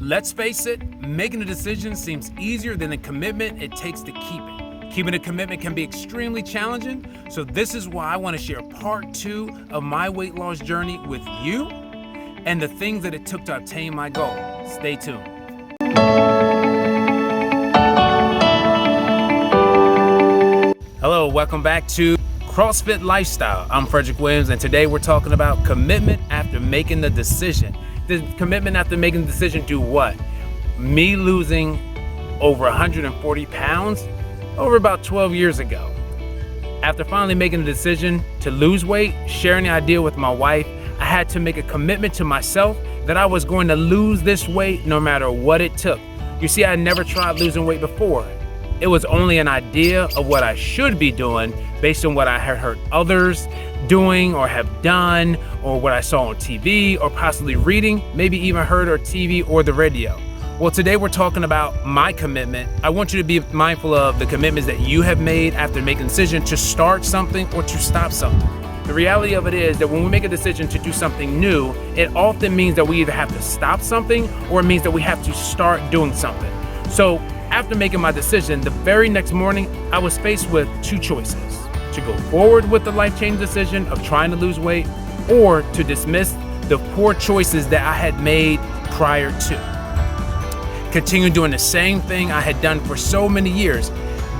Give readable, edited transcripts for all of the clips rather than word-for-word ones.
Let's face it, making a decision seems easier than the commitment it takes to keep it. Keeping a commitment can be extremely challenging, so this is why I want to share part 2 of my weight loss journey with you and the things that it took to obtain my goal. Stay tuned. Hello, welcome back to CrossFit Lifestyle. I'm Freddrick Williams, and today we're talking about commitment after making the decision. The commitment after making the decision to what? Me losing over 140 pounds over about 12 years ago. After finally making the decision to lose weight, sharing the idea with my wife, I had to make a commitment to myself that I was going to lose this weight no matter what it took. You see, I never tried losing weight before. It was only an idea of what I should be doing based on what I had heard others doing or have done, or what I saw on TV or possibly reading, maybe even heard on TV or the radio. Well, today we're talking about my commitment. I want you to be mindful of the commitments that you have made after making a decision to start something or to stop something. The reality of it is that when we make a decision to do something new, it often means that we either have to stop something or it means that we have to start doing something. So after making my decision, the very next morning, I was faced with two choices: to go forward with the life-changing decision of trying to lose weight, or to dismiss the poor choices that I had made prior to. Continue doing the same thing I had done for so many years.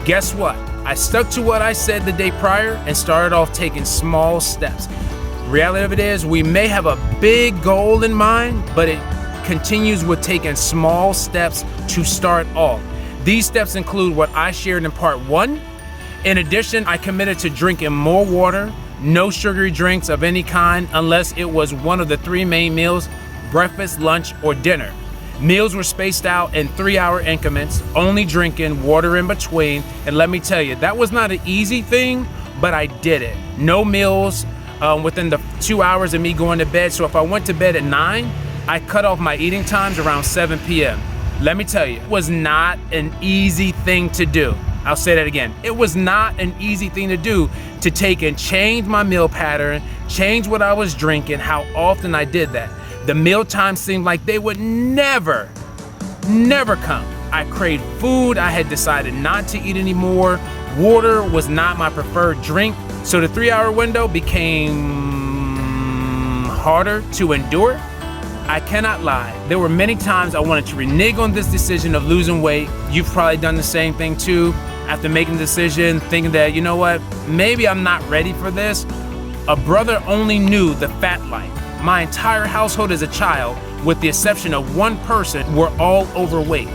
Guess what? I stuck to what I said the day prior and started off taking small steps. Reality of it is, we may have a big goal in mind, but it continues with taking small steps to start off. These steps include what I shared in part 1. In addition, I committed to drinking more water, no sugary drinks of any kind unless it was one of the 3 main meals: breakfast, lunch, or dinner. Meals were spaced out in 3-hour increments, only drinking water in between. And let me tell you, that was not an easy thing, but I did it. No meals within the 2 hours of me going to bed. So if I went to bed at 9, I cut off my eating times around 7 p.m. Let me tell you, it was not an easy thing to do. I'll say that again. It was not an easy thing to do, to take and change my meal pattern, change what I was drinking, how often I did that. The meal times seemed like they would never come. I craved food. I had decided not to eat anymore. Water was not my preferred drink. So the 3-hour window became harder to endure. I cannot lie. There were many times I wanted to renege on this decision of losing weight. You've probably done the same thing too. After making the decision, thinking that, you know what, maybe I'm not ready for this. A brother only knew the fat life. My entire household as a child, with the exception of one person, were all overweight.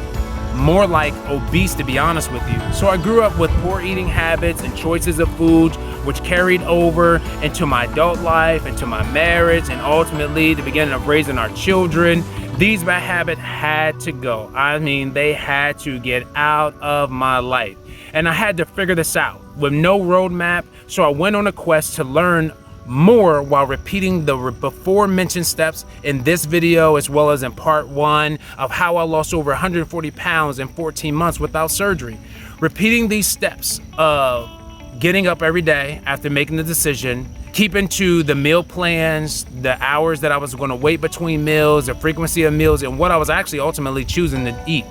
More like obese, to be honest with you. So I grew up with poor eating habits and choices of foods, which carried over into my adult life, into my marriage, and ultimately the beginning of raising our children. These bad habits had to go. I mean, they had to get out of my life. And I had to figure this out with no roadmap. So I went on a quest to learn more while repeating the before mentioned steps in this video, as well as in part 1 of how I lost over 140 pounds in 14 months without surgery. Repeating these steps of getting up every day after making the decision, keeping to the meal plans, the hours that I was going to wait between meals, the frequency of meals, and what I was actually ultimately choosing to eat.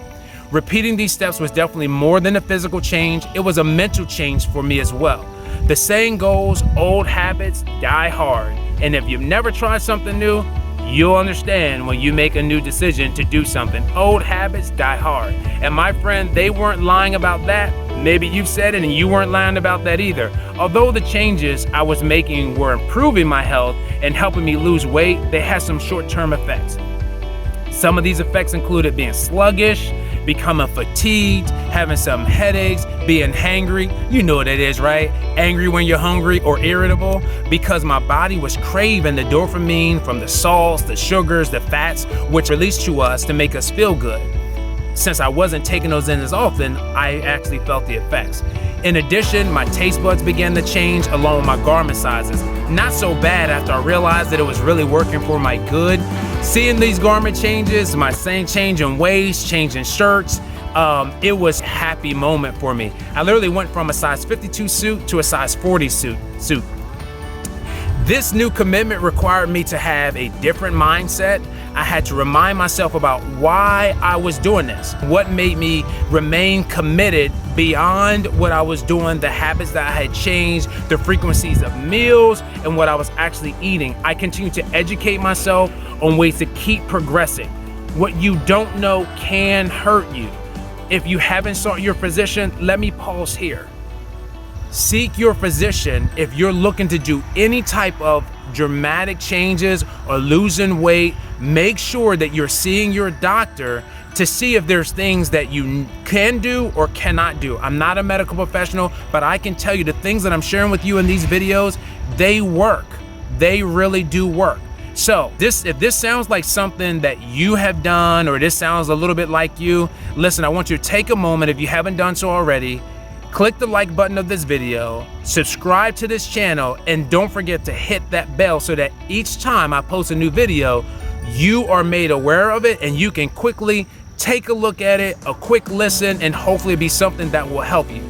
Repeating these steps was definitely more than a physical change. It was a mental change for me as well. The saying goes, old habits die hard. And if you've never tried something new, you'll understand when you make a new decision to do something. Old habits die hard. And my friend, they weren't lying about that. Maybe you've said it and you weren't lying about that either. Although the changes I was making were improving my health and helping me lose weight, they had some short-term effects. Some of these effects included being sluggish, becoming fatigued, having some headaches, being hangry. You know what it is, right? Angry when you're hungry, or irritable, because my body was craving the dopamine from the salts, the sugars, the fats, which released to us to make us feel good. Since I wasn't taking those in as often, I actually felt the effects. In addition, my taste buds began to change along with my garment sizes. Not so bad after I realized that it was really working for my good. Seeing these garment changes, my same change in waist, change in shirts, it was a happy moment for me. I literally went from a size 52 suit to a size 40 suit. This new commitment required me to have a different mindset. I had to remind myself about why I was doing this, what made me remain committed beyond what I was doing, the habits that I had changed, the frequencies of meals, and what I was actually eating. I continued to educate myself on ways to keep progressing. What you don't know can hurt you. If you haven't sought your physician, let me pause here. Seek your physician if you're looking to do any type of dramatic changes or losing weight. Make sure that you're seeing your doctor to see if there's things that you can do or cannot do. I'm not a medical professional, but I can tell you the things that I'm sharing with you in these videos, they work. They really do work. So if this sounds like something that you have done, or this sounds a little bit like you, listen, I want you to take a moment, if you haven't done so already, click the like button of this video, subscribe to this channel, and don't forget to hit that bell so that each time I post a new video, you are made aware of it and you can quickly take a look at it, a quick listen, and hopefully be something that will help you.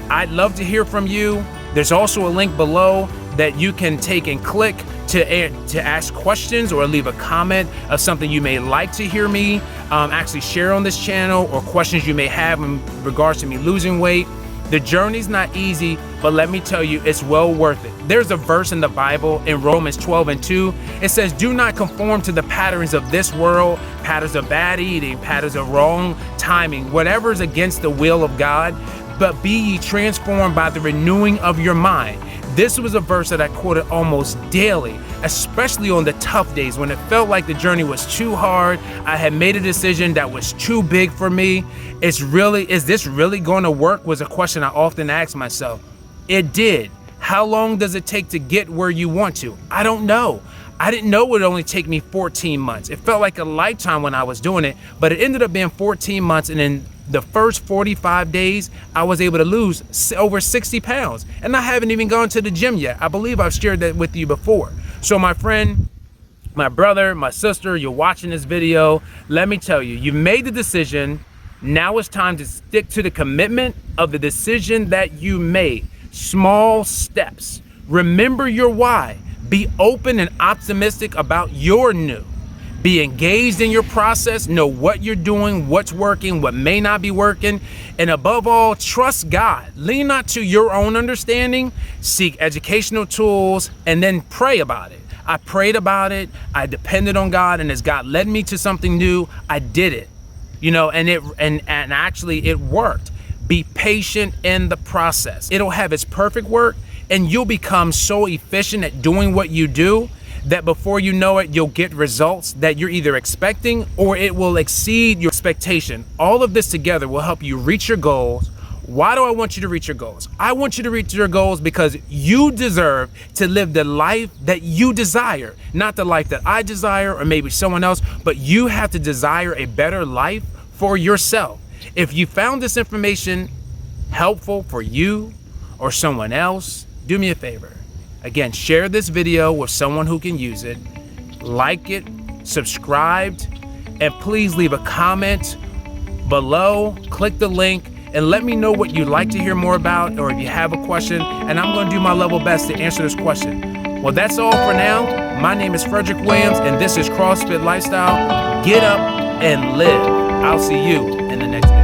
I'd love to hear from you. There's also a link below that you can take and click to ask questions or leave a comment of something you may like to hear me actually share on this channel, or questions you may have in regards to me losing weight. The journey's not easy, but let me tell you, it's well worth it. There's a verse in the Bible in Romans 12:2. It says, do not conform to the patterns of this world, patterns of bad eating, patterns of wrong timing, whatever is against the will of God, but be ye transformed by the renewing of your mind. This was a verse that I quoted almost daily, especially on the tough days when it felt like the journey was too hard. I had made a decision that was too big for me. Is this really going to work? Was a question I often asked myself. It did. How long does it take to get where you want to? I don't know. I didn't know it would only take me 14 months. It felt like a lifetime when I was doing it, but it ended up being 14 months. And in the first 45 days, I was able to lose over 60 pounds. And I haven't even gone to the gym yet. I believe I've shared that with you before. So my friend, my brother, my sister, you're watching this video, let me tell you, you made the decision. Now it's time to stick to the commitment of the decision that you made. Small steps. Remember your why. Be open and optimistic about your new. Be engaged in your process. Know what you're doing, what's working, what may not be working. And above all, trust God. Lean not to your own understanding. Seek educational tools and then pray about it. I prayed about it. I depended on God, and as God led me to something new, I did it. And actually it worked. Be patient in the process. It'll have its perfect work, and you'll become so efficient at doing what you do that before you know it, you'll get results that you're either expecting, or it will exceed your expectation. All of this together will help you reach your goals. Why do I want you to reach your goals? I want you to reach your goals because you deserve to live the life that you desire, not the life that I desire or maybe someone else, but you have to desire a better life for yourself. If you found this information helpful for you or someone else, do me a favor. Again, share this video with someone who can use it, like it, subscribe, and please leave a comment below, click the link, and let me know what you'd like to hear more about, or if you have a question, and I'm going to do my level best to answer this question. Well, that's all for now. My name is Freddrick Williams, and this is CrossFit Lifestyle. Get up and live. I'll see you in the next video.